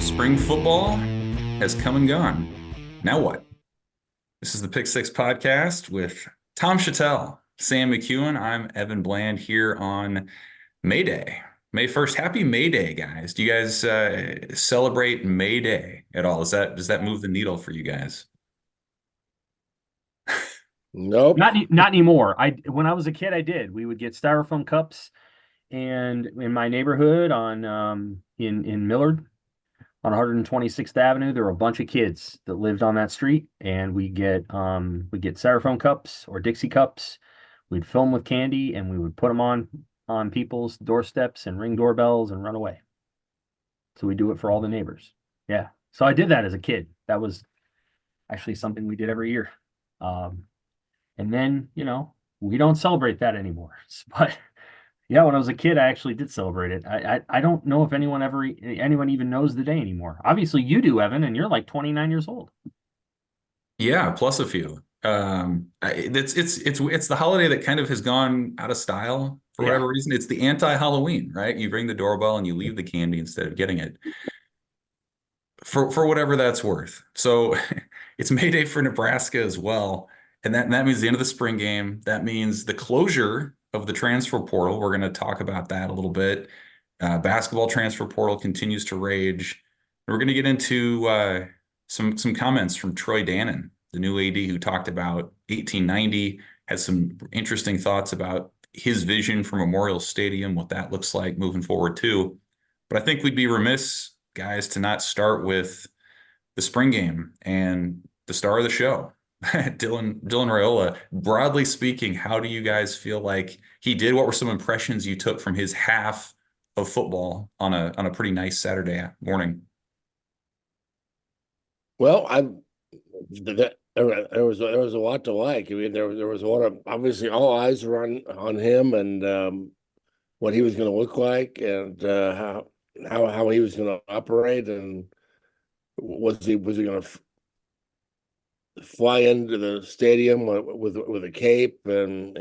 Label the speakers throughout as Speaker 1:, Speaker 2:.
Speaker 1: Spring football has come and gone. Now what? This is the Pick Six podcast with Tom Shatel, Sam McKewon. I'm Evan Bland here on May Day, May 1st. Happy May Day, guys. Do you guys celebrate May Day at all? Does that move the needle for you guys?
Speaker 2: Nope.
Speaker 3: Not anymore. When I was a kid, I did. We would get styrofoam cups, and in my neighborhood in Millard on 126th Avenue, there were a bunch of kids that lived on that street, and we get styrofoam cups or Dixie cups. We'd fill them with candy, and we would put them on people's doorsteps and ring doorbells and run away. So we do it for all the neighbors. Yeah. So I did that as a kid. That was actually something we did every year. And then, we don't celebrate that anymore. But yeah, when I was a kid, I actually did celebrate it. I don't know if anyone even knows the day anymore. Obviously you do, Evan, and you're like 29 years old.
Speaker 1: Yeah, plus a few. It's the holiday that kind of has gone out of style for
Speaker 3: Yeah.
Speaker 1: whatever reason. It's the anti-Halloween, right? You ring the doorbell and you leave the candy instead of getting it. For whatever that's worth. So it's May Day for Nebraska as well. And that means the end of the spring game. That means the closure of the transfer portal. We're going to talk about that a little bit. Basketball transfer portal continues to rage. We're going to get into some comments from Troy Dannon, the new AD who talked about 1890, has some interesting thoughts about his vision for Memorial Stadium, what that looks like moving forward too. But I think we'd be remiss, guys, to not start with the spring game and the star of the show, Dylan Raiola. Broadly speaking, how do you guys feel like he did? What were some impressions you took from his half of football on a pretty nice Saturday morning?
Speaker 2: Well, there was a lot to like. I mean, there was a lot of, obviously all eyes were on him and what he was going to look like and how he was going to operate, and was he going to fly into the stadium with a cape and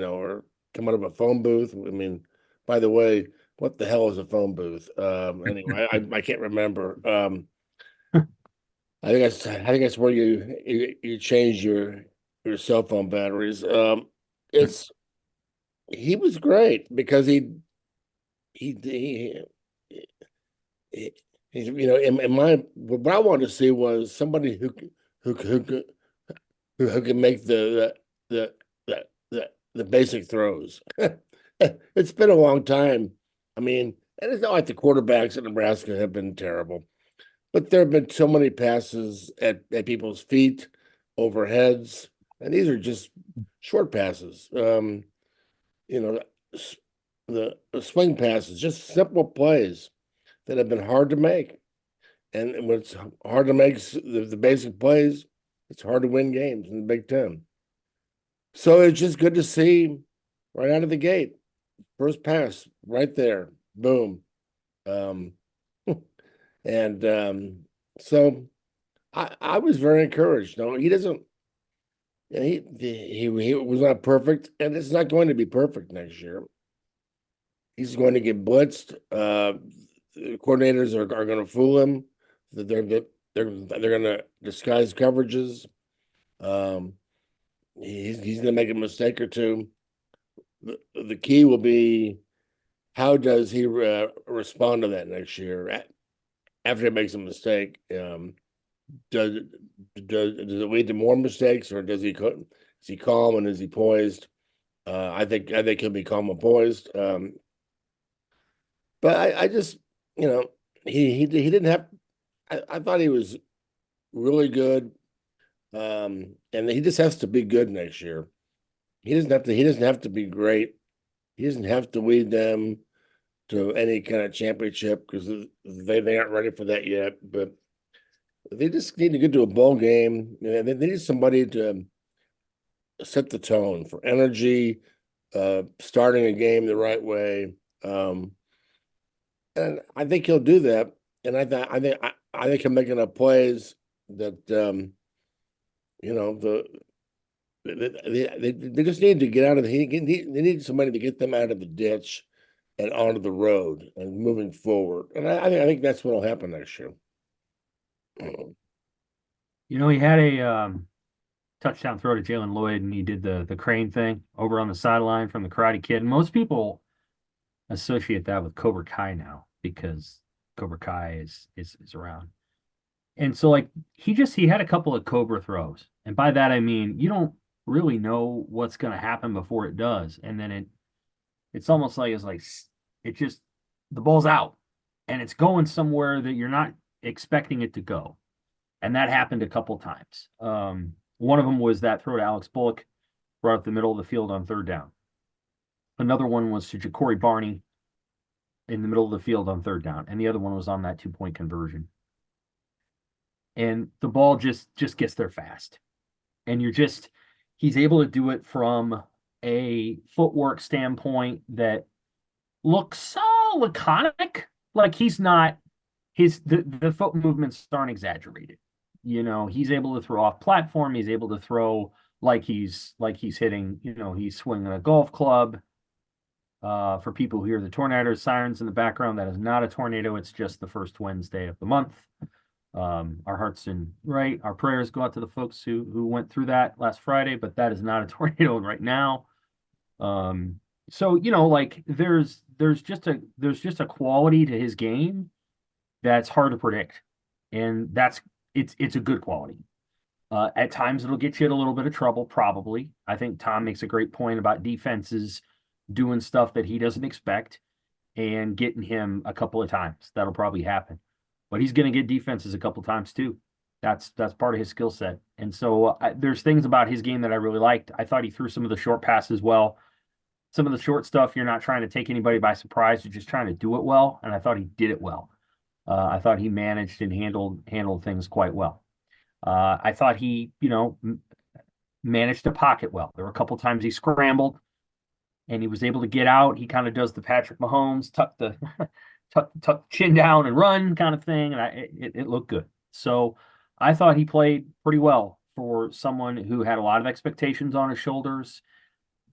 Speaker 2: or come out of a phone booth. I mean, by the way, what the hell is a phone booth? Anyway, I can't remember. I think that's where you change your cell phone batteries. It's He was great because he, he, he in my, what I wanted to see was somebody who could who can make the the basic throws. It's been a long time. I mean, and it's not like the quarterbacks in Nebraska have been terrible, but there have been so many passes at people's feet, over heads, and these are just short passes. You know, the swing passes, just simple plays that have been hard to make. And when it's hard to make the basic plays, it's hard to win games in the Big Ten. So it's just good to see right out of the gate. First pass, right there, boom. Um, and so I was very encouraged. No, he doesn't. He was not perfect, and it's not going to be perfect next year. He's going to get blitzed. The coordinators are going to fool him. They're going to disguise coverages. He's going to make a mistake or two. The key will be, how does he respond to that next year after he makes a mistake? Does it lead to more mistakes, or is he calm and is he poised? I think he'll be calm and poised. But I just, he didn't have. I thought he was really good, and he just has to be good next year. He doesn't have to. He doesn't have to be great. He doesn't have to lead them to any kind of championship, because they aren't ready for that yet. But they just need to get to a bowl game. They need somebody to set the tone for energy, starting a game the right way. And I think he'll do that. And I think he'll make enough plays that they just need to get out of they need somebody to get them out of the ditch and onto the road and moving forward. And I think that's what will happen next year.
Speaker 3: You know, he had a touchdown throw to Jalen Lloyd, and he did the crane thing over on the sideline from the Karate Kid. And most people associate that with Cobra Kai now because Cobra Kai is around. And so like he had a couple of Cobra throws. And by that I mean you don't really know what's going to happen before it does. And then it's almost like it just the ball's out and it's going somewhere that you're not expecting it to go. And that happened a couple times. One of them was that throw to Alex Bullock right up the middle of the field on third down. Another one was to Ja'Cory Barney in the middle of the field on third down. And the other one was on that 2-point conversion. And the ball just gets there fast. And he's able to do it from a footwork standpoint that looks so laconic. Like he's not, the foot movements aren't exaggerated. You know, he's able to throw off platform. He's able to throw like he's hitting, you know, he's swinging a golf club. For people who hear the tornado sirens in the background, that is not a tornado. It's just the first Wednesday of the month. Our hearts and our prayers go out to the folks who went through that last Friday, but that is not a tornado right now. So, you know, like there's just a quality to his game that's hard to predict. And it's a good quality. At times it'll get you in a little bit of trouble, probably. I think Tom makes a great point about defenses doing stuff that he doesn't expect and getting him a couple of times. That'll probably happen. But he's going to get defenses a couple times too. That's part of his skill set. And so there's things about his game that I really liked. I thought he threw some of the short passes well. Some of the short stuff, you're not trying to take anybody by surprise. You're just trying to do it well. And I thought he did it well. I thought he managed and handled things quite well. I thought he, you know, managed to pocket well. There were a couple times he scrambled and he was able to get out. He kind of does the Patrick Mahomes, tuck the chin down and run kind of thing. And it looked good. So I thought he played pretty well for someone who had a lot of expectations on his shoulders.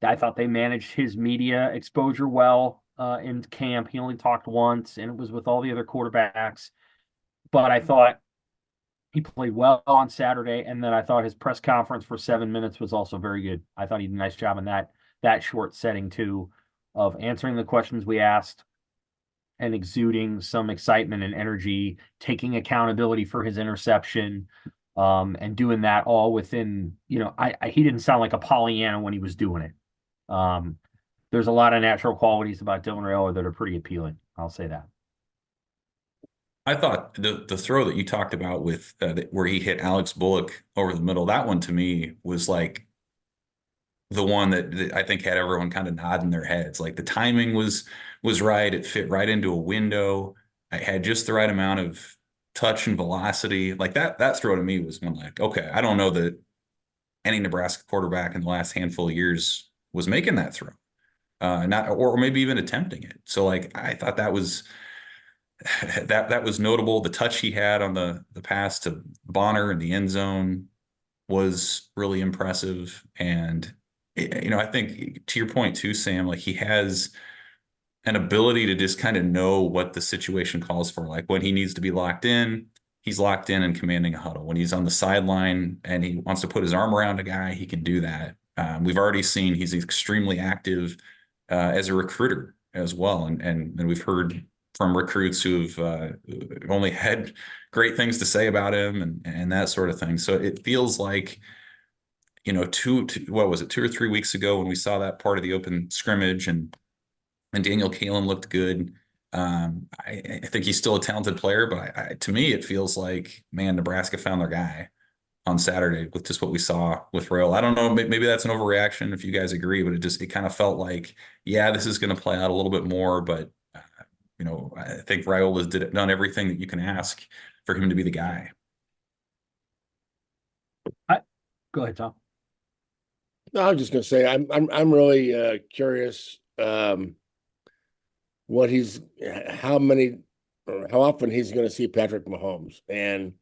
Speaker 3: I thought they managed his media exposure well in camp. He only talked once, and it was with all the other quarterbacks. But I thought he played well on Saturday, and then I thought his press conference for 7 minutes was also very good. I thought he did a nice job in that short setting, too, of answering the questions we asked and exuding some excitement and energy, taking accountability for his interception, and doing that all within, you know, he didn't sound like a Pollyanna when he was doing it. There's a lot of natural qualities about Dylan Raiola that are pretty appealing. I'll say that.
Speaker 1: I thought the throw that you talked about with where he hit Alex Bullock over the middle, that one to me was like the one that I think had everyone kind of nodding their heads. Like the timing was right. It fit right into a window. I had just the right amount of touch and velocity. Like that throw to me was one like, okay, I don't know that any Nebraska quarterback in the last handful of years was making that throw. Not or maybe even attempting it. So like I thought that was that was notable. The touch he had on the pass to Bonner in the end zone was really impressive. And you know, I think to your point too, Sam, like he has an ability to just kind of know what the situation calls for. Like when he needs to be locked in, he's locked in and commanding a huddle. When he's on the sideline and he wants to put his arm around a guy, he can do that. We've already seen he's extremely active as a recruiter as well. And we've heard from recruits who've only had great things to say about him and that sort of thing. So it feels like, you know, what was it, 2 or 3 weeks ago when we saw that part of the open scrimmage and Daniel Kalen looked good. I think he's still a talented player, but to me, it feels like, man, Nebraska found their guy on Saturday with just what we saw with Raiola. I don't know, maybe that's an overreaction if you guys agree, but it kind of felt like, yeah, this is going to play out a little bit more, but you know, I think Raiola's done everything that you can ask for him to be the guy.
Speaker 3: Go ahead, Tom.
Speaker 2: No, I was just gonna say I'm really curious how many or how often he's gonna see Patrick Mahomes. And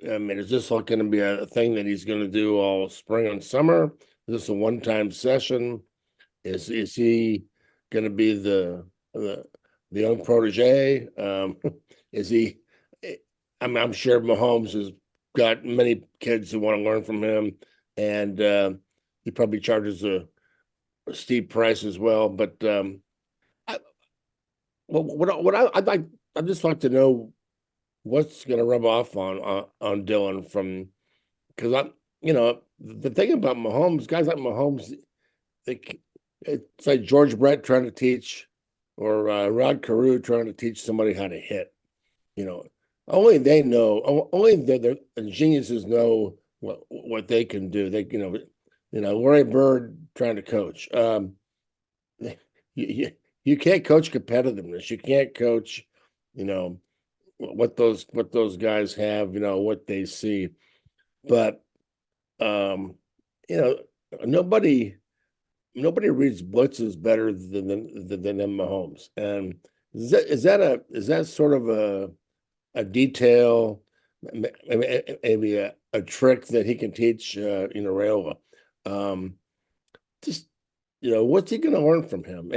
Speaker 2: I mean, is this like gonna be a thing that he's gonna do all spring and summer? Is this a one-time session? Is he going to be the young protege? Is he? I'm sure Mahomes has got many kids who want to learn from him, and he probably charges a steep price as well. But I'd just like to know what's going to rub off on Dylan from, because the thing about Mahomes, guys like Mahomes, it's like George Brett trying to teach, or Rod Carew trying to teach somebody how to hit. Only they know. Only the geniuses know what they can do. Larry Bird trying to coach. You can't coach competitiveness. You can't coach, what those guys have. What they see, but nobody reads blitzes better than Mahomes. And is that sort of a detail, maybe a trick that he can teach Raiola? Just what's he going to learn from him,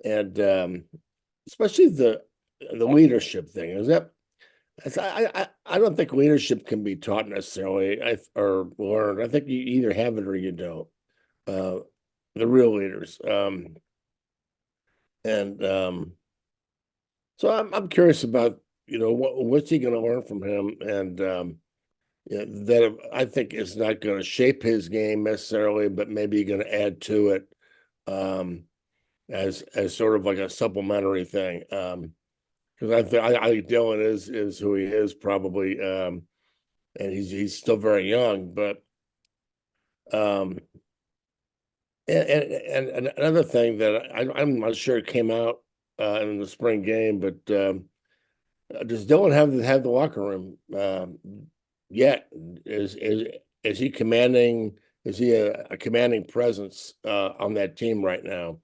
Speaker 2: and especially the leadership thing. Is that I don't think leadership can be taught necessarily, or learned. I think you either have it or you don't. The real leaders, so I'm curious about what's he going to learn from him, and that I think is not going to shape his game necessarily, but maybe going to add to it, as sort of like a supplementary thing. Because I think Dylan is who he is, probably, and he's still very young, but and another thing that I'm not sure it came out in the spring game, but does Dylan have the locker room yet? Is he commanding? Is he a commanding presence on that team right now?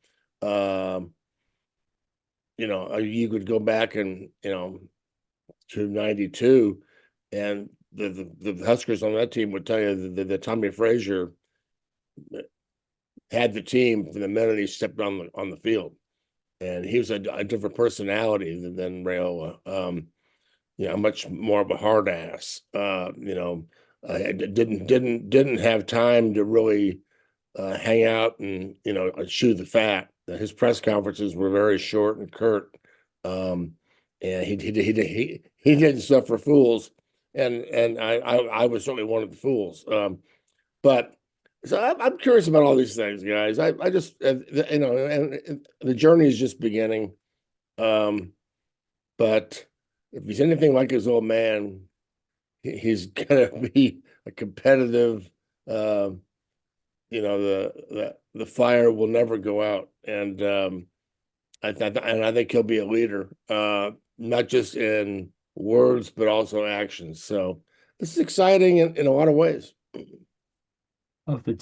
Speaker 2: You could go back and to '92, and the Huskers on that team would tell you that Tommy Frazier had the team from the minute he stepped on the field, and he was a different personality than Raiola. Much more of a hard ass. Didn't have time to really hang out and chew the fat. His press conferences were very short and curt, and he didn't suffer fools, and I was certainly one of the fools. But so I'm curious about all these things, guys. I just and the journey is just beginning. But if he's anything like his old man, he's gonna be a competitive. The fire will never go out, and I think he'll be a leader, not just in words but also actions. So this is exciting in a lot of ways.
Speaker 3: Of the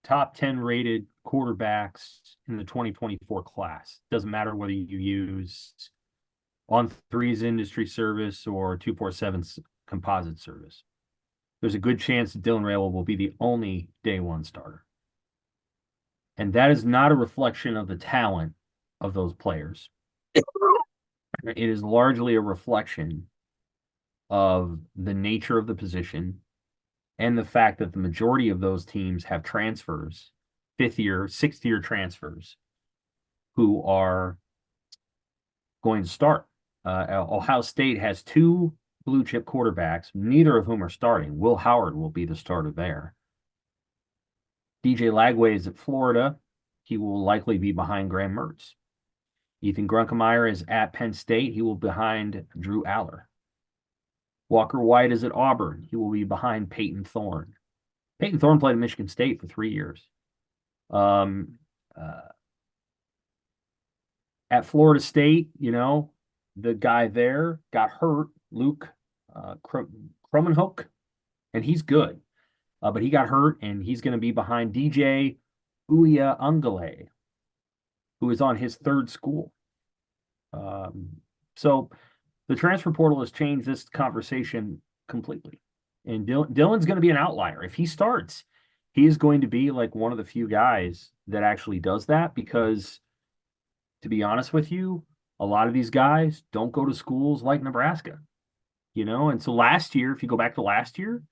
Speaker 3: top 10 rated quarterbacks in the 2024 class, doesn't matter whether you use On3's industry service or 247's composite service, there's a good chance that Dylan Raiola will be the only day one starter. And that is not a reflection of the talent of those players. It is largely a reflection of the nature of the position and the fact that the majority of those teams have transfers, 5th year, 6th year transfers, who are going to start. Ohio State has 2 blue chip quarterbacks, neither of whom are starting. Will Howard will be the starter there. DJ Lagway is at Florida. He will likely be behind Graham Mertz. Ethan Grunkemeyer is at Penn State. He will be behind Drew Aller. Walker White is at Auburn. He will be behind Peyton Thorne. Peyton Thorne played at Michigan State for 3 years. At Florida State, the guy there got hurt, Luke Kromenhoek, and he's good. But he got hurt, and he's going to be behind DJ Uyunglele, who is on his 3rd school. So the transfer portal has changed this conversation completely. And Dylan's going to be an outlier. If he starts, he is going to be like one of the few guys that actually does that, because to be honest with you, a lot of these guys don't go to schools like Nebraska, and so last year, if you go back to last year,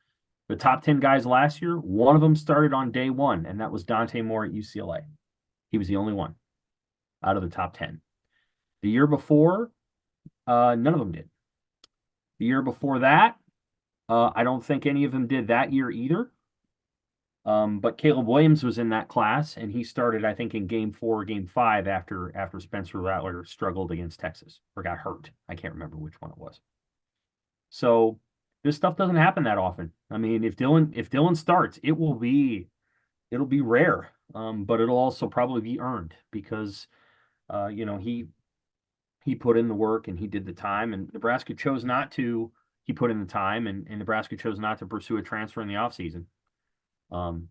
Speaker 3: the top 10 guys last year, one of them started on day one, and that was Dante Moore at UCLA. He was the only one out of the top 10. The year before, none of them did. The year before that, I don't think any of them did that year either. But Caleb Williams was in that class, and he started, I think, in game 4 or game 5 after Spencer Rattler struggled against Texas or got hurt. I can't remember which one it was. So this stuff doesn't happen that often. I mean, if Dylan starts, it'll be rare, but it'll also probably be earned because he put in the work and he did the time, and Nebraska chose not to. He put in the time, and Nebraska chose not to pursue a transfer in the offseason.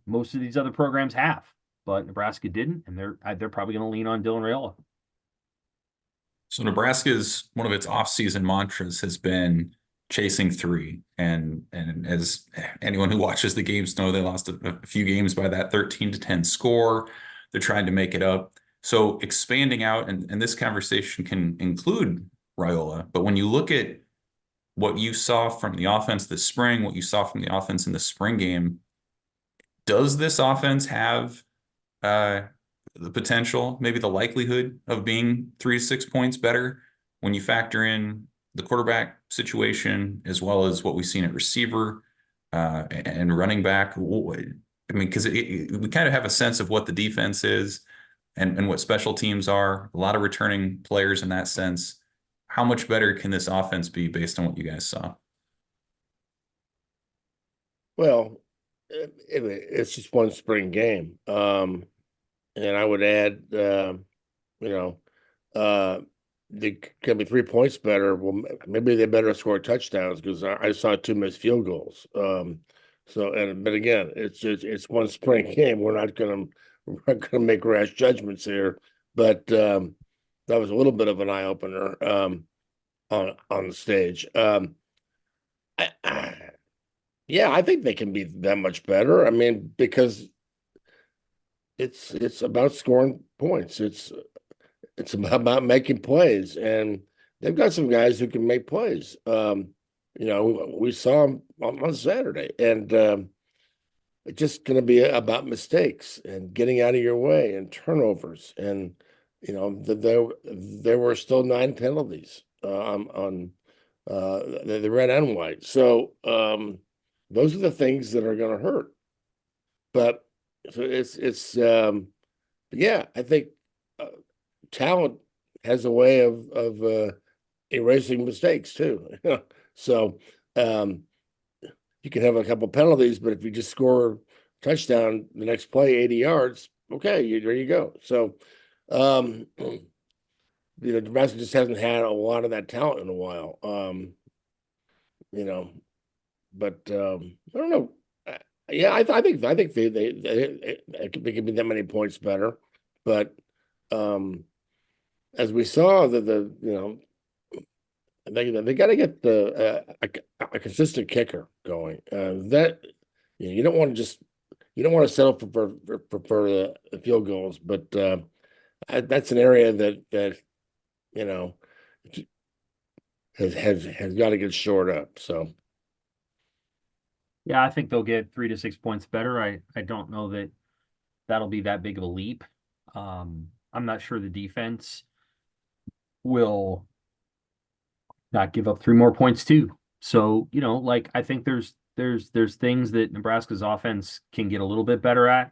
Speaker 3: Most of these other programs have, but Nebraska didn't, and they're probably going to lean on Dylan Raiola.
Speaker 1: So Nebraska's one of its offseason mantras has been chasing 3, and as anyone who watches the games know, they lost a few games by that 13-10 score. They're trying to make it up. So expanding out, and this conversation can include Raiola, but when you look at what you saw from the offense this spring, what you saw from the offense in the spring game, does this offense have the potential, maybe the likelihood of being 3 to 6 points better when you factor in the quarterback situation as well as what we've seen at receiver and running back? I mean, because we kind of have a sense of what the defense is and what special teams are, a lot of returning players in that sense. How much better can this offense be based on what you guys saw?
Speaker 2: Well, it's just one spring game. And I would add, they can be 3 points better. Well, maybe they better score touchdowns because I saw 2 missed field goals. But again, it's one spring game. We're not gonna make rash judgments here. But that was a little bit of an eye opener on the stage. Yeah, I think they can be that much better. I mean, because it's about scoring points. It's about making plays, and they've got some guys who can make plays. We saw them on Saturday, and it's just going to be about mistakes and getting out of your way and turnovers. And there were still 9 penalties on the red and white. So those are the things that are going to hurt. But so yeah, I think talent has a way of erasing mistakes too. So you can have a couple penalties, but if you just score a touchdown the next play 80 yards, okay, there you go. So Nebraska just hasn't had a lot of that talent in a while. But I don't know. Yeah, I think they can be that many points better, but as we saw, they got to get a consistent kicker going. That you don't want to settle for the field goals, but that's an area that has got to get shored up. So.
Speaker 3: Yeah, I think they'll get 3 to 6 points better. I don't know that that'll be that big of a leap. I'm not sure the defense will not give up 3 more points too. So, I think there's things that Nebraska's offense can get a little bit better at.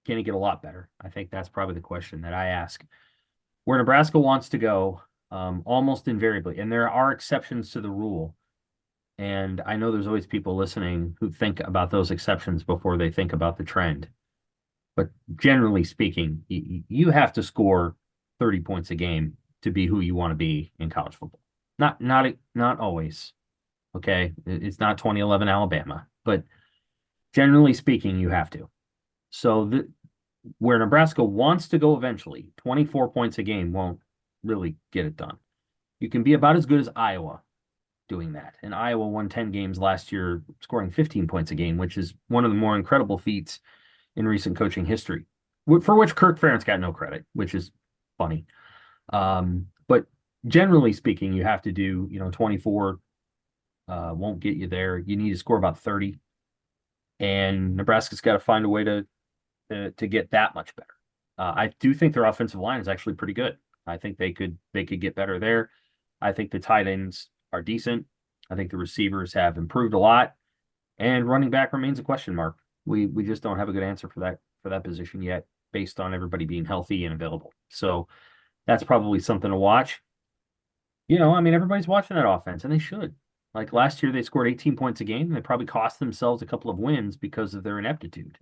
Speaker 3: Can it get a lot better? I think that's probably the question that I ask. Where Nebraska wants to go, almost invariably, and there are exceptions to the rule. And I know there's always people listening who think about those exceptions before they think about the trend. But generally speaking, you have to score 30 points a game to be who you want to be in college football. Not always. Okay, it's not 2011 Alabama, but generally speaking, you have to. So where Nebraska wants to go eventually, 24 points a game won't really get it done. You can be about as good as Iowa doing that. And Iowa won 10 games last year, scoring 15 points a game, which is one of the more incredible feats in recent coaching history. for which Kirk Ferentz got no credit, which is funny. But generally speaking, you have to do, 24 won't get you there. You need to score about 30. And Nebraska's got to find a way to get that much better. I do think their offensive line is actually pretty good. I think they could get better there. I think the tight ends are decent. I think the receivers have improved a lot, and running back remains a question mark. We just don't have a good answer for that position yet, based on everybody being healthy and available. So that's probably something to watch. Everybody's watching that offense, and they should. Like last year, they scored 18 points a game, and they probably cost themselves a couple of wins because of their ineptitude.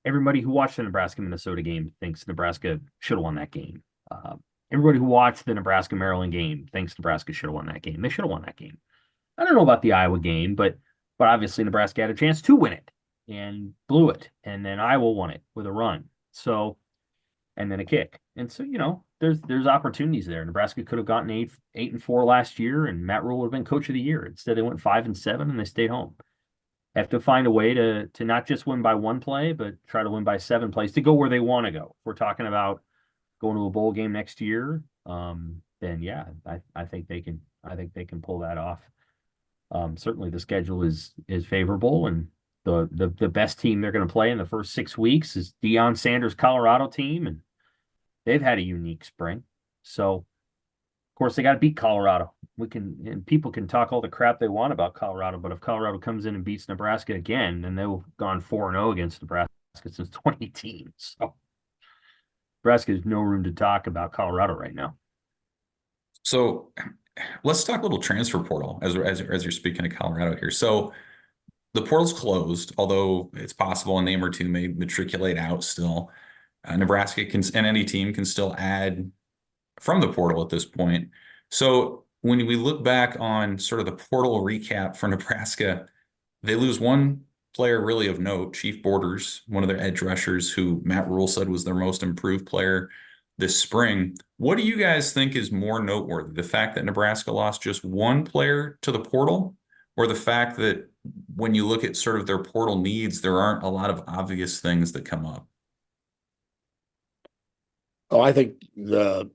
Speaker 3: Everybody who watched the Nebraska-Minnesota game thinks Nebraska should have won that game. Everybody who watched the Nebraska-Maryland game thinks Nebraska should have won that game. They should have won that game. I don't know about the Iowa game, but obviously Nebraska had a chance to win it and blew it, and then Iowa won it with a run. So, and then a kick. And so, there's opportunities there. Nebraska could have gotten 8-4 last year, and Matt Rhule would have been coach of the year. Instead, they went 5-7 and they stayed home. Have to find a way to not just win by one play, but try to win by 7 plays to go where they want to go. If we're talking about going to a bowl game next year, then yeah, I think they can. I think they can pull that off. Certainly, the schedule is favorable, and the best team they're going to play in the first 6 weeks is Deion Sanders' Colorado team, and they've had a unique spring. So, of course, they got to beat Colorado. People can talk all the crap they want about Colorado, but if Colorado comes in and beats Nebraska again, then they've gone 4-0 against Nebraska since 2018. So Nebraska has no room to talk about Colorado right now.
Speaker 1: So let's talk a little transfer portal as you're speaking of Colorado here. So the portal's closed, although it's possible a name or two may matriculate out still. Nebraska and any team can still add from the portal at this point. So when we look back on sort of the portal recap for Nebraska, they lose one player really of note, Chief Borders, one of their edge rushers, who Matt Rhule said was their most improved player this spring. What do you guys think is more noteworthy? The fact that Nebraska lost just one player to the portal, or the fact that when you look at sort of their portal needs, there aren't a lot of obvious things that come up?
Speaker 2: Oh, I think the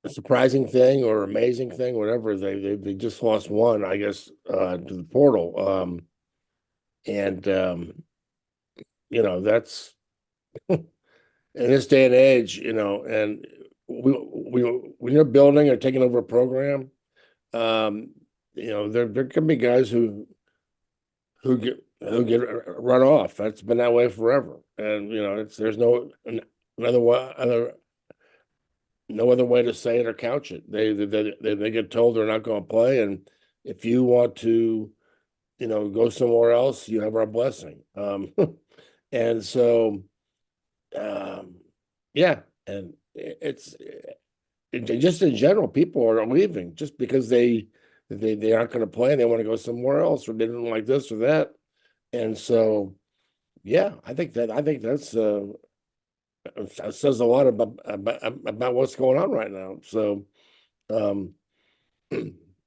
Speaker 2: surprising thing or amazing thing, whatever, they just lost one, I guess, to the portal. That's in this day and age, and we when you're building or taking over a program, there can be guys who get run off. That's been that way forever, and there's no other way to say it or couch it. They get told they're not going to play, and if you want to, go somewhere else, you have our blessing. And so, yeah, and it's just in general, people are leaving just because they aren't going to play and they want to go somewhere else, or they didn't like this or that. And so, yeah, I think that's that says a lot about what's going on right now. So,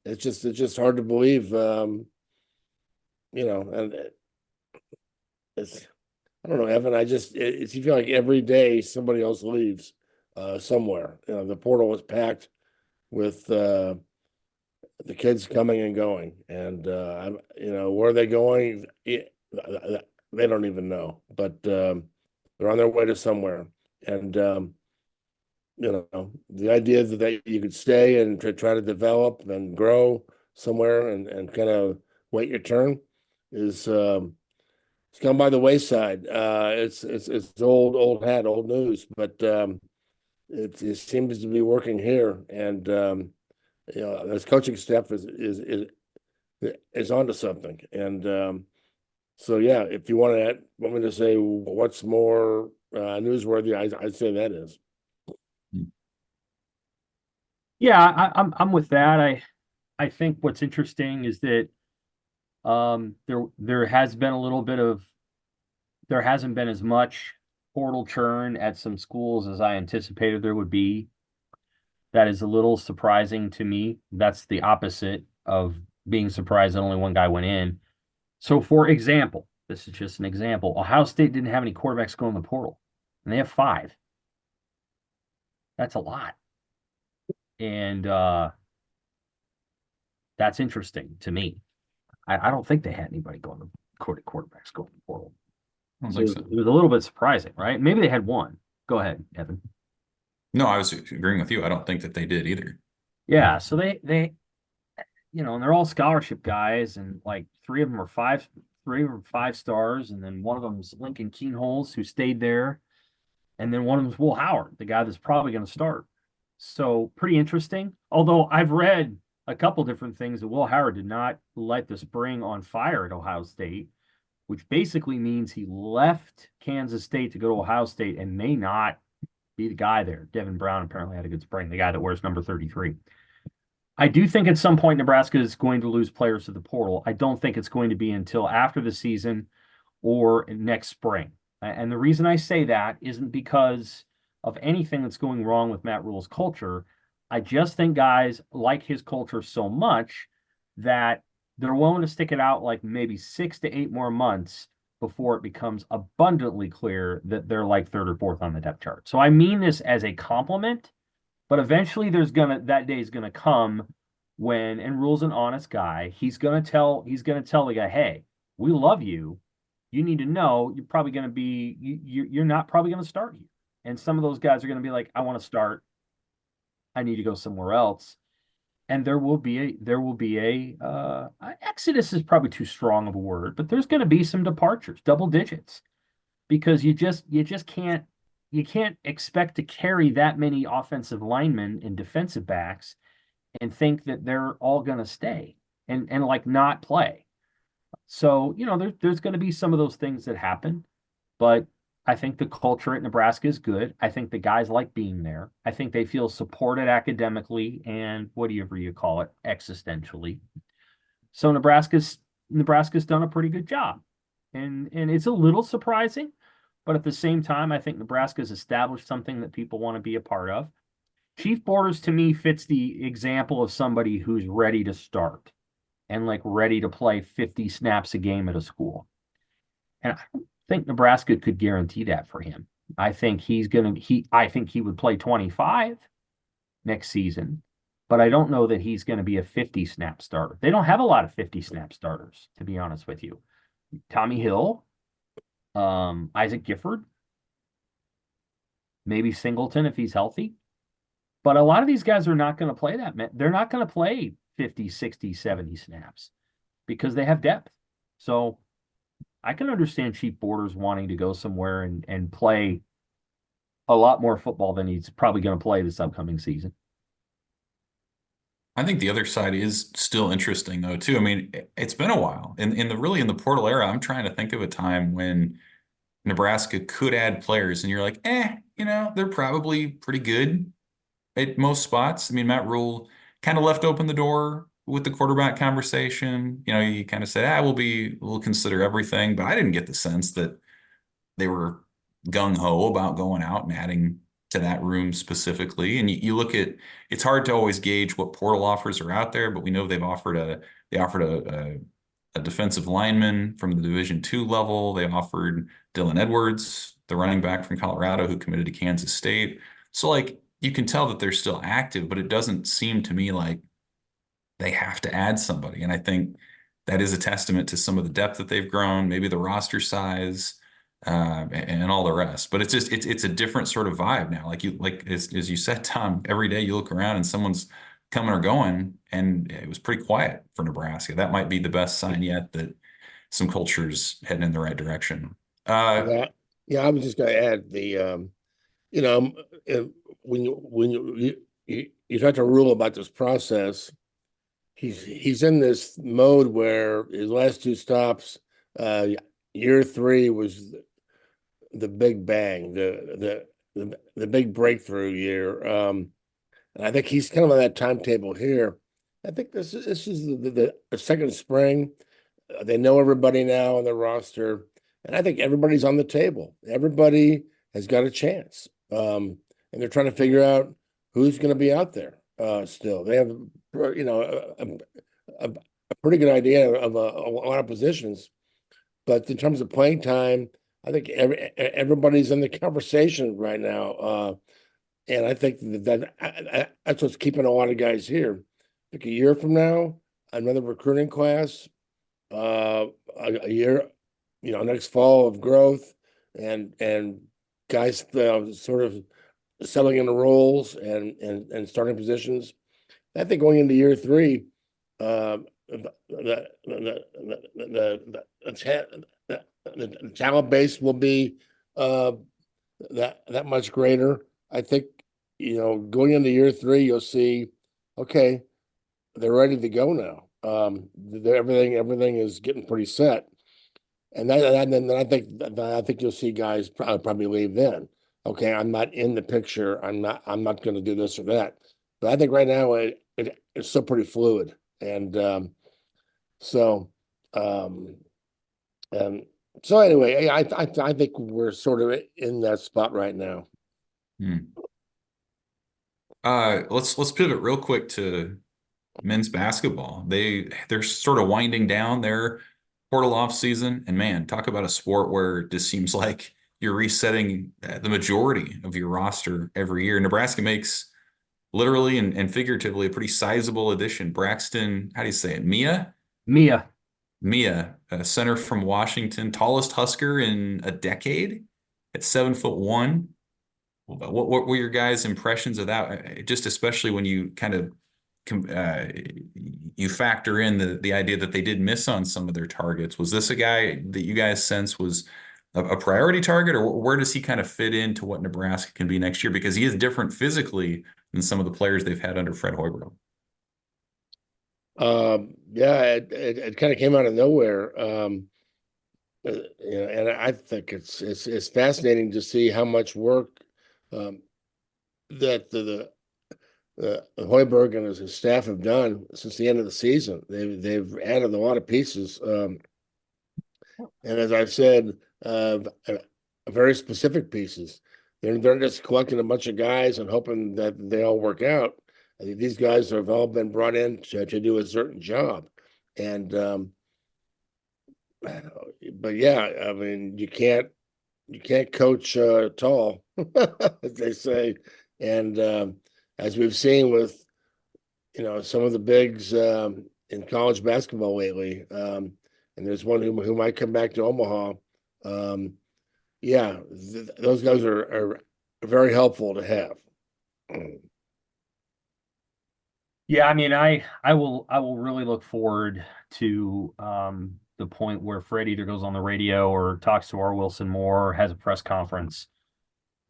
Speaker 2: it's just hard to believe, and it's, I don't know, Evan. You feel like every day somebody else leaves somewhere. The portal is packed with the kids coming and going, and where are they going? They don't even know, but they're on their way to somewhere. And the idea that you could stay and try to develop and grow somewhere and kind of wait your turn is it's gone by the wayside. It's old hat, old news, but it seems to be working here, and this coaching staff is onto something. And so yeah, if you want me to say what's more newsworthy, I'd say that is.
Speaker 3: Yeah, I'm with that. I think what's interesting is that there has been a little bit of, there hasn't been as much portal churn at some schools as I anticipated there would be. That is a little surprising to me. That's the opposite of being surprised that only one guy went in. So, for example, This is just an example. Ohio State didn't have any quarterbacks go in the portal, and they have 5. That's a lot. And that's interesting to me. I don't think they had anybody going to quarterbacks going to the portal.
Speaker 1: I don't
Speaker 3: So
Speaker 1: think
Speaker 3: it
Speaker 1: so.
Speaker 3: was a little bit surprising, right? Maybe they had one. Go ahead, Evan.
Speaker 1: No, I was agreeing with you. I don't think that they did either.
Speaker 3: Yeah, so they and they're all scholarship guys, and like 3 of them are 5 stars, and then one of them's Lincoln Keenholz, who stayed there, and then one of them's Will Howard, the guy that's probably going to start. So pretty interesting. Although I've read a couple different things that Will Howard did not light the spring on fire at Ohio State, which basically means he left Kansas State to go to Ohio State and may not be the guy there. Devin Brown apparently had a good spring, the guy that wears number 33. I do think at some point Nebraska is going to lose players to the portal. I don't think it's going to be until after the season or next spring. And the reason I say that isn't because of anything that's going wrong with Matt Rule's culture. I just think guys like his culture so much that they're willing to stick it out like maybe 6 to 8 more months before it becomes abundantly clear that they're like 3rd or 4th on the depth chart. So I mean this as a compliment, but eventually that day is gonna come when, and Rule's an honest guy, he's gonna tell the guy, hey, we love you. You need to know you're probably gonna be you're not probably gonna start here. And some of those guys are gonna be like, I want to start. I need to go somewhere else. And there will be a exodus is probably too strong of a word, but there's going to be some departures, double digits, because you just can't expect to carry that many offensive linemen and defensive backs and think that they're all going to stay and like not play. So, there's going to be some of those things that happen, but I think the culture at Nebraska is good. I think the guys like being there. I think they feel supported academically and whatever you call it, existentially. So Nebraska's done a pretty good job. And it's a little surprising, but at the same time, I think Nebraska's established something that people want to be a part of. Chief Borders to me fits the example of somebody who's ready to start and like ready to play 50 snaps a game at a school. And I think Nebraska could guarantee that for him. I think he would play 25 next season, but I don't know that he's going to be a 50 snap starter. They don't have a lot of 50 snap starters, to be honest with you. Tommy Hill, Isaac Gifford, maybe Singleton if he's healthy. But a lot of these guys are not going to play that. They're not going to play 50, 60, 70 snaps because they have depth. So I can understand Chief Borders wanting to go somewhere and play a lot more football than he's probably going to play this upcoming season.
Speaker 1: I think the other side is still interesting though too. I mean, it's been a while. In the portal era, I'm trying to think of a time when Nebraska could add players and you're like, they're probably pretty good at most spots. I mean, Matt Rule kind of left open the door with the quarterback conversation. You kind of said, we'll consider everything, but I didn't get the sense that they were gung ho about going out and adding to that room specifically. And you look at, it's hard to always gauge what portal offers are out there, but we know they offered a defensive lineman from the Division II level. They offered Dylan Edwards, the running back from Colorado who committed to Kansas State. So like you can tell that they're still active, but it doesn't seem to me like they have to add somebody. And I think that is a testament to some of the depth that they've grown, maybe the roster size, and all the rest. But it's a different sort of vibe now. Like as you said, Tom, every day you look around and someone's coming or going, and it was pretty quiet for Nebraska. That might be the best sign yet that some culture's heading in the right direction.
Speaker 2: Yeah, I was just going to add when you talk to Rule about this process, he's in this mode where his last 2 stops, year 3 was the big bang, the big breakthrough year. And I think he's kind of on that timetable here. I think this is the second spring. They know everybody now on the roster, and I think everybody's on the table. Everybody has got a chance, and they're trying to figure out who's going to be out there. Still, they have a pretty good idea of a lot of positions. But in terms of playing time, I think everybody's in the conversation right now. And I think that's what's keeping a lot of guys here. Like a year from now, another recruiting class, a year, next fall of growth, and guys sort of settling into roles and starting positions. I think going into year three, the talent base will be that much greater. I think, going into year three, you'll see, okay, they're ready to go now. Everything is getting pretty set. And then I think you'll see guys probably leave then. Okay, I'm not in the picture. I'm not going to do this or that. But I think right now it's still pretty fluid. And so um, and so anyway, I think we're sort of in that spot right now.
Speaker 1: Let's pivot real quick to men's basketball. They're sort of winding down their portal off season, and man, talk about a sport where it just seems like you're resetting the majority of your roster every year. Nebraska makes literally and figuratively a pretty sizable addition. Braxton, how do you say it? Meah?
Speaker 3: Meah.
Speaker 1: Meah, a center from Washington, tallest Husker in a decade at 7'1". What were your guys' impressions of that? Just especially when you kind of uh, you factor in the idea that they did miss on some of their targets. Was this a guy that you guys sense was a priority target, or where does he kind of fit into what Nebraska can be next year? Because he is different physically than some of the players they've had under Fred Hoiberg.
Speaker 2: Yeah, it kind of came out of nowhere. And I think it's fascinating to see how much work that Hoiberg and his staff have done since the end of the season. They've added a lot of pieces, and as I've said, very specific pieces. They're just collecting a bunch of guys and hoping that they all work out. I think these guys have all been brought in to do a certain job, and but yeah, I mean, you can't coach tall, as they say, and as we've seen with some of the bigs in college basketball lately, and there's one who might come back to Omaha. Yeah, those guys are very helpful to have.
Speaker 3: Yeah, I mean, I will really look forward to the point where Fred either goes on the radio or talks to R. Wilson Moore, or has a press conference,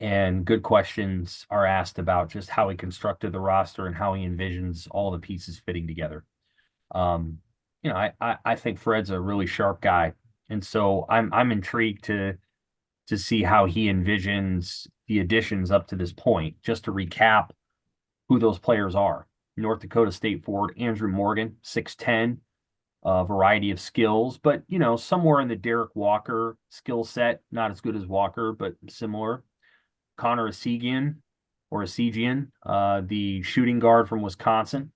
Speaker 3: and good questions are asked about just how he constructed the roster and how he envisions all the pieces fitting together. Um, I think Fred's a really sharp guy, and so I'm intrigued to see how he envisions the additions up to this point. Just to recap who those players are: North Dakota State forward Andrew Morgan, 6'10", a variety of skills, but somewhere in the Derek Walker skill set, not as good as Walker, but similar. Connor Esigian, the shooting guard from Wisconsin.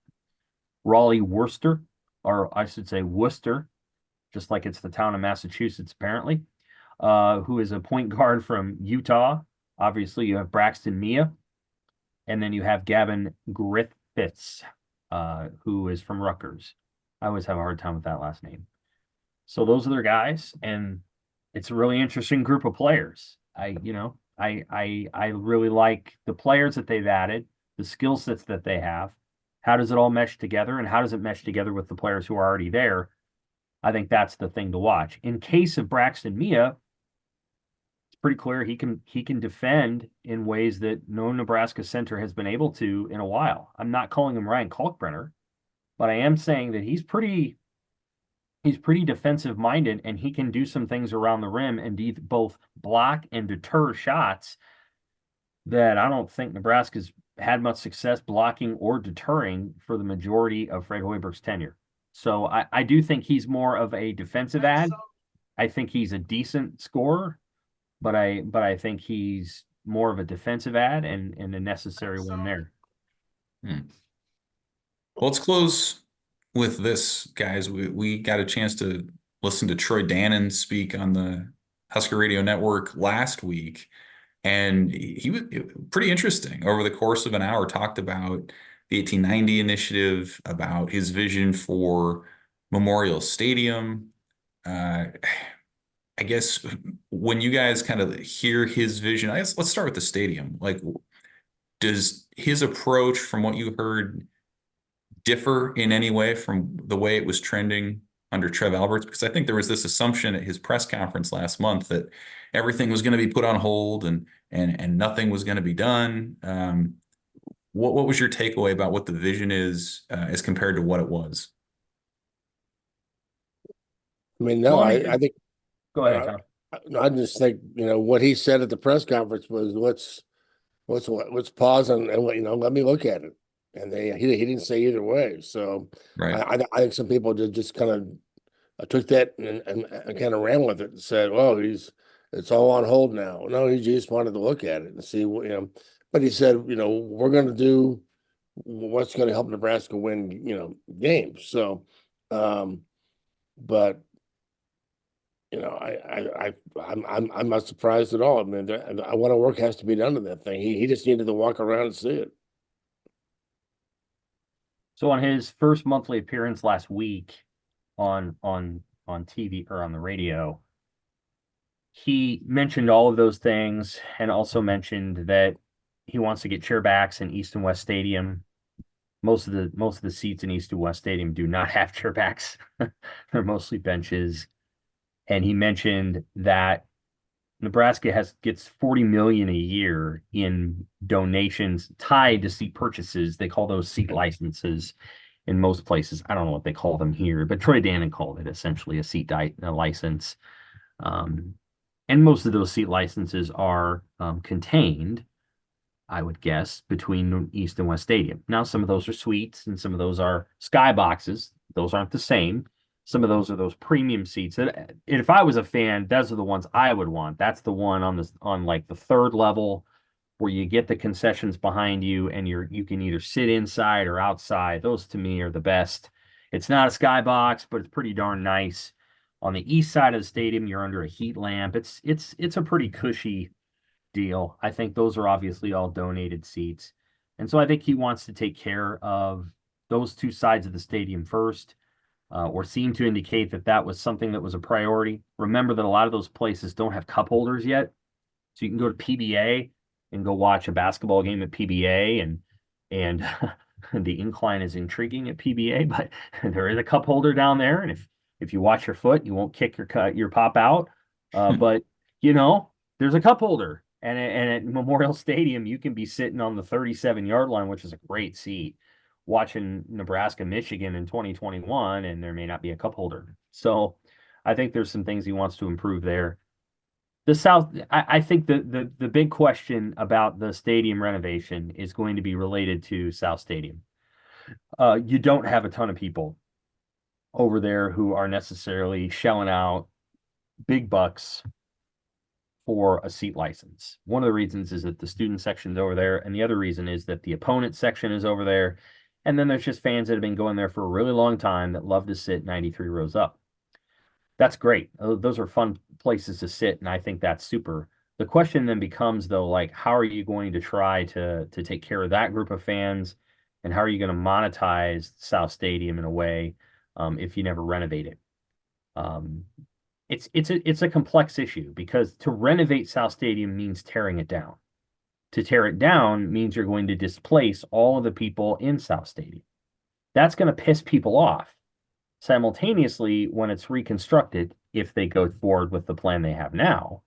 Speaker 3: Raleigh Worcester, or I should say Worcester, just like it's the town of Massachusetts, apparently, who is a point guard from Utah. Obviously, you have Braxton Meah, and then you have Gavin Griffiths, who is from Rutgers. I always have a hard time with that last name. So those are their guys, and it's a really interesting group of players. I really like the players that they've added, the skill sets that they have. How does it all mesh together, and how does it mesh together with the players who are already there? I think that's the thing to watch. In case of Braxton Meah, it's pretty clear he can defend in ways that no Nebraska center has been able to in a while. I'm not calling him Ryan Kalkbrenner, but I am saying that he's pretty defensive minded, and he can do some things around the rim and both block and deter shots that I don't think Nebraska's had much success blocking or deterring for the majority of Fred Hoiberg's tenure. So I do think he's more of a defensive ad. I think he's a decent scorer, but I think he's more of a defensive ad and a necessary one there.
Speaker 1: Well, let's close with this, guys. We got a chance to listened to Troy Dannon speak on the Husker Radio Network last week, and he was pretty interesting. Over the course of an hour, talked about the 1890 initiative, about his vision for Memorial Stadium. Uh, I guess when you guys kind of hear his vision, I guess let's start with the stadium. Like, does his approach, from what you heard, differ in any way from the way it was trending under Trev Alberts? Because I think there was this assumption at his press conference last month that everything was going to be put on hold and nothing was going to be done. What was your takeaway about what the vision is as compared to what it was?
Speaker 2: I mean, no,
Speaker 3: Well,
Speaker 2: I think
Speaker 3: go ahead, Tom.
Speaker 2: I just think, what he said at the press conference was let's pause and let me look at it. And he didn't say either way. So
Speaker 1: Right.
Speaker 2: I think some people just kind of took that and kind of ran with it and said, well, it's all on hold now. No, he just wanted to look at it and see what, but he said, we're going to do what's going to help Nebraska win, games. So, but I'm not surprised at all. I mean, I want to work has to be done to that thing. He just needed to walk around and see it.
Speaker 3: So on his first monthly appearance last week on TV or on the radio, he mentioned all of those things and also mentioned that he wants to get chairbacks in East and West Stadium. Most of the seats in East and West Stadium do not have chairbacks. They're mostly benches. And he mentioned that Nebraska gets $40 million a year in donations tied to seat purchases. They call those seat licenses in most places. I don't know what they call them here, but Troy Dannon called it essentially a license. And most of those seat licenses are contained, I would guess, between East and West Stadium. Now, some of those are suites and some of those are skyboxes. Those aren't the same. Some of those are those premium seats. And if I was a fan, those are the ones I would want. That's the one on like the third level where you get the concessions behind you and you can either sit inside or outside. Those to me are the best. It's not a skybox, but it's pretty darn nice. On the east side of the stadium, you're under a heat lamp. It's a pretty cushy deal. I think those are obviously all donated seats. And so I think he wants to take care of those two sides of the stadium first. Or seem to indicate that was something that was a priority. Remember that a lot of those places don't have cup holders yet. So you can go to PBA and go watch a basketball game at PBA and the incline is intriguing at PBA, but there is a cup holder down there. And if you watch your foot, you won't kick your pop out. But there's a cup holder. And at Memorial Stadium, you can be sitting on the 37-yard line, which is a great seat, watching Nebraska, Michigan in 2021, and there may not be a cup holder. So I think there's some things he wants to improve there. The South, I think the big question about the stadium renovation is going to be related to South Stadium. You don't have a ton of people over there who are necessarily shelling out big bucks for a seat license. One of the reasons is that the student section's over there, and the other reason is that the opponent section is over there. And then there's just fans that have been going there for a really long time that love to sit 93 rows up. That's great. Those are fun places to sit, and I think that's super. The question then becomes, though, like, how are you going to try to take care of that group of fans, and how are you going to monetize South Stadium in a way if you never renovate it? It's a complex issue because to renovate South Stadium means tearing it down. To tear it down means you're going to displace all of the people in South Stadium. That's going to piss people off. Simultaneously, when it's reconstructed, if they go forward with the plan they have now,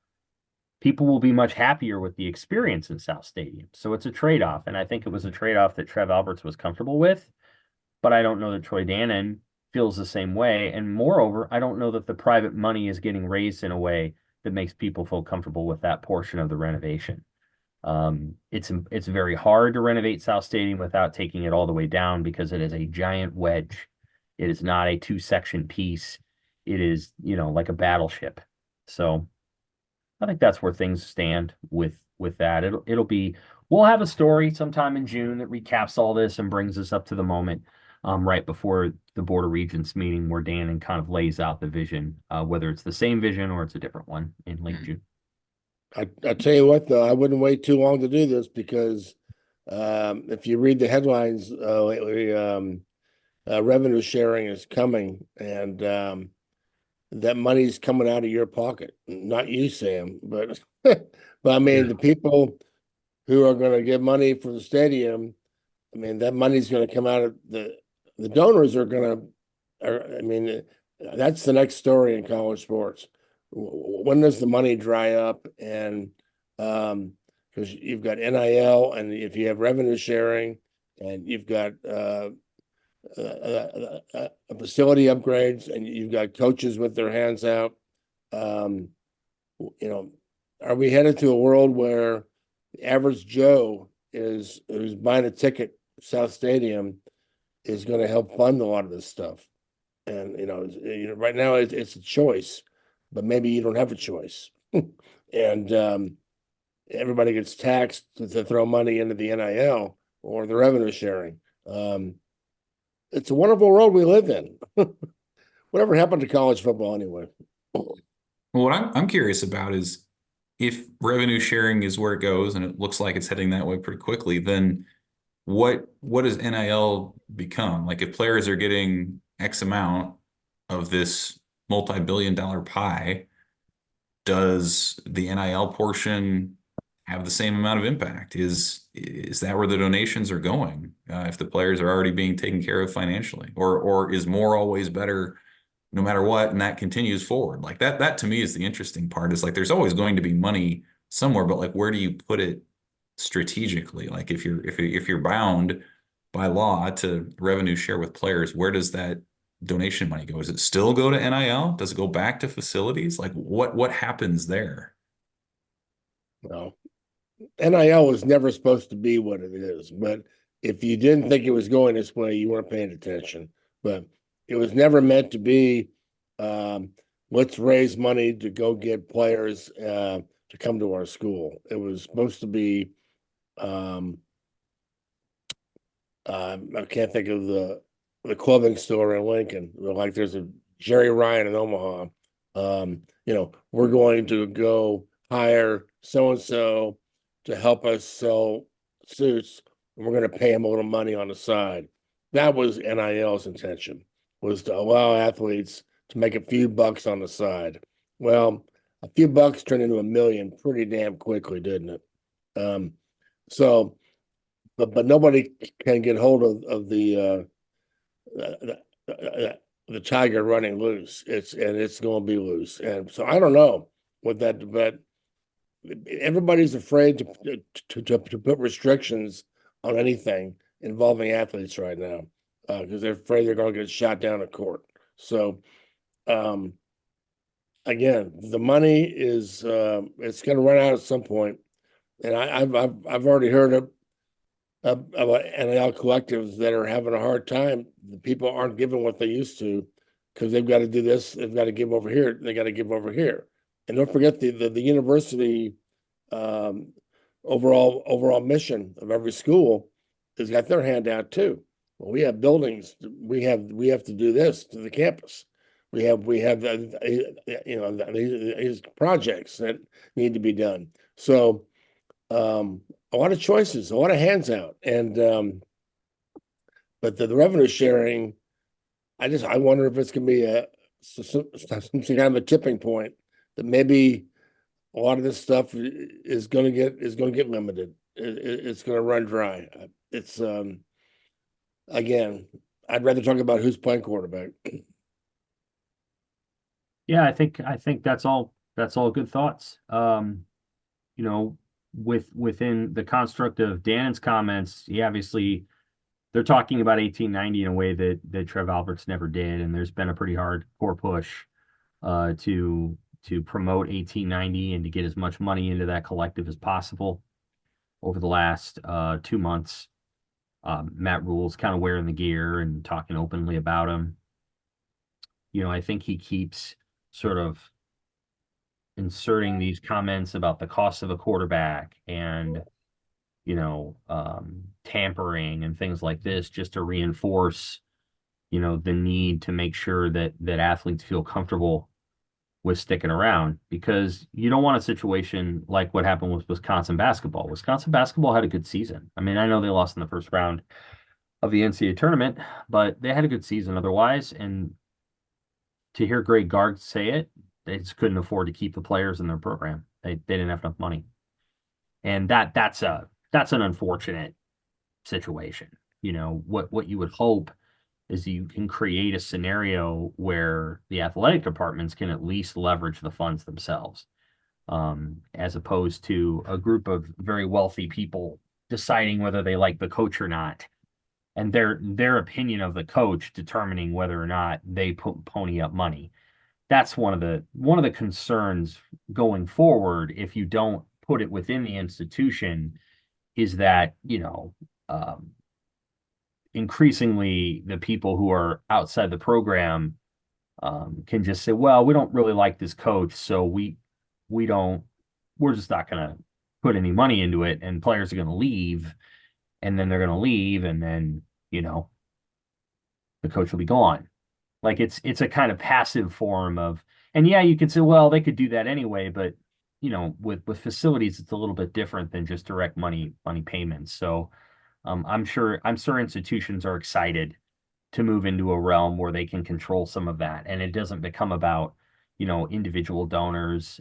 Speaker 3: people will be much happier with the experience in South Stadium. So it's a trade-off, and I think it was a trade-off that Trev Alberts was comfortable with, but I don't know that Troy Dannon feels the same way. And moreover, I don't know that the private money is getting raised in a way that makes people feel comfortable with that portion of the renovation. It's very hard to renovate South Stadium without taking it all the way down because it is a giant wedge. It is not a two-section piece. It is, like a battleship. So I think that's where things stand with that. We'll have a story sometime in June that recaps all this and brings us up to the moment. right before the Board of Regents meeting where Dannon kind of lays out the vision, whether it's the same vision or it's a different one in late June.
Speaker 2: I tell you what, though, I wouldn't wait too long to do this because if you read the headlines lately, revenue sharing is coming, and that money's coming out of your pocket. Not you, Sam, but but I mean the people who are going to give money for the stadium. I mean that money's going to come out of the donors are going to. I mean that's the next story in college sports. When does the money dry up? And because you've got NIL, and if you have revenue sharing, and you've got facility upgrades, and you've got coaches with their hands out. Um, are we headed to a world where the average Joe who's buying a ticket to South Stadium is going to help fund a lot of this stuff? And right now it's a choice, but maybe you don't have a choice, and everybody gets taxed to throw money into the NIL or the revenue sharing. It's a wonderful world we live in. Whatever happened to college football anyway?
Speaker 1: Well, what I'm curious about is if revenue sharing is where it goes, and it looks like it's heading that way pretty quickly, then what does NIL become? Like if players are getting X amount of this multi-billion-dollar pie, does the NIL portion have the same amount of impact? Is that where the donations are going? If the players are already being taken care of financially, or is more always better no matter what, and that continues forward? Like that to me is the interesting part, is like there's always going to be money somewhere, but like where do you put it strategically? Like if you're bound by law to revenue share with players, where does that donation money go? Does it still go to NIL? Does it go back to facilities? Like what happens there?
Speaker 2: No, NIL was never supposed to be what it is. But if you didn't think it was going this way, you weren't paying attention. But it was never meant to be. Um, let's raise money to go get players to come to our school. It was supposed to be. Um, I can't think of the clothing store in Lincoln. Like there's a Jerry Ryan in Omaha. We're going to go hire so and so to help us sell suits, and we're going to pay him a little money on the side. That was NIL's intention, was to allow athletes to make a few bucks on the side. Well, a few bucks turned into a million pretty damn quickly, didn't it? So but nobody can get hold of the tiger running loose. It's going to be loose, and so I don't know what that. But everybody's afraid to put restrictions on anything involving athletes right now because they're afraid they're going to get shot down in court. So again, the money is it's going to run out at some point, and I've already heard of about NIL collectives that are having a hard time. The people aren't giving what they used to because they've got to do this, they've got to give over here, they got to give over here. And don't forget the university overall mission of every school has got their hand out too. Well, we have buildings, we have to do this to the campus. We have these projects that need to be done. So a lot of choices, a lot of hands out, and but the revenue sharing, I wonder if it's going to be some kind of a tipping point that maybe a lot of this stuff is going to get limited. It's going to run dry. It's again, I'd rather talk about who's playing quarterback.
Speaker 3: Yeah, I think that's all good thoughts. Within the construct of Dannon's comments, he obviously they're talking about 1890 in a way that Trev Alberts never did, and there's been a pretty hardcore push to promote 1890 and to get as much money into that collective as possible over the last 2 months. Matt Rule's kind of wearing the gear and talking openly about him. I think he keeps sort of inserting these comments about the cost of a quarterback and tampering and things like this just to reinforce the need to make sure that athletes feel comfortable with sticking around, because you don't want a situation like what happened with Wisconsin basketball. Wisconsin basketball had a good season. I mean, I know they lost in the first round of the NCAA tournament, but they had a good season otherwise. And to hear Greg Gard say it, they just couldn't afford to keep the players in their program. They didn't have enough money. And that's an unfortunate situation. What you would hope is you can create a scenario where the athletic departments can at least leverage the funds themselves, as opposed to a group of very wealthy people deciding whether they like the coach or not, and their opinion of the coach determining whether or not they pony up money. That's one of the concerns going forward if you don't put it within the institution, is that increasingly the people who are outside the program can just say, well, we don't really like this coach, so we're just not going to put any money into it, and players are going to leave, and then they're going to leave, and then the coach will be gone. Like it's a kind of passive form of, and yeah, you could say, well, they could do that anyway, but with facilities, it's a little bit different than just direct money payments. So I'm sure institutions are excited to move into a realm where they can control some of that, and it doesn't become about individual donors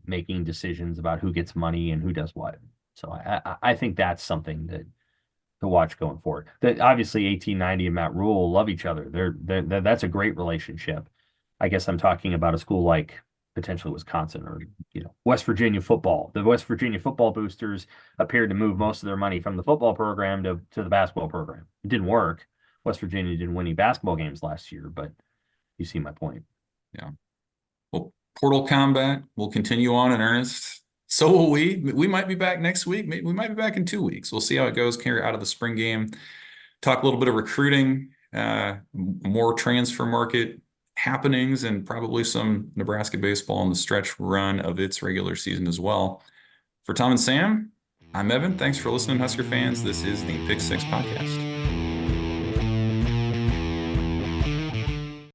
Speaker 3: making decisions about who gets money and who does what. So I think that's something to watch going forward. That obviously 1890 and Matt Rule love each other. That's a great relationship. I guess I'm talking about a school like potentially Wisconsin or West Virginia football. The West Virginia football boosters appeared to move most of their money from the football program to the basketball program. It didn't work. West Virginia didn't win any basketball games last year, but you see my point.
Speaker 1: Yeah. Well, Portal Combat will continue on in earnest. So will we. We might be back next week. We might be back in 2 weeks. We'll see how it goes. Carry out of the spring game. Talk a little bit of recruiting, more transfer market happenings, and probably some Nebraska baseball on the stretch run of its regular season as well. For Tom and Sam, I'm Evan. Thanks for listening, Husker fans. This is the Pick Six Podcast.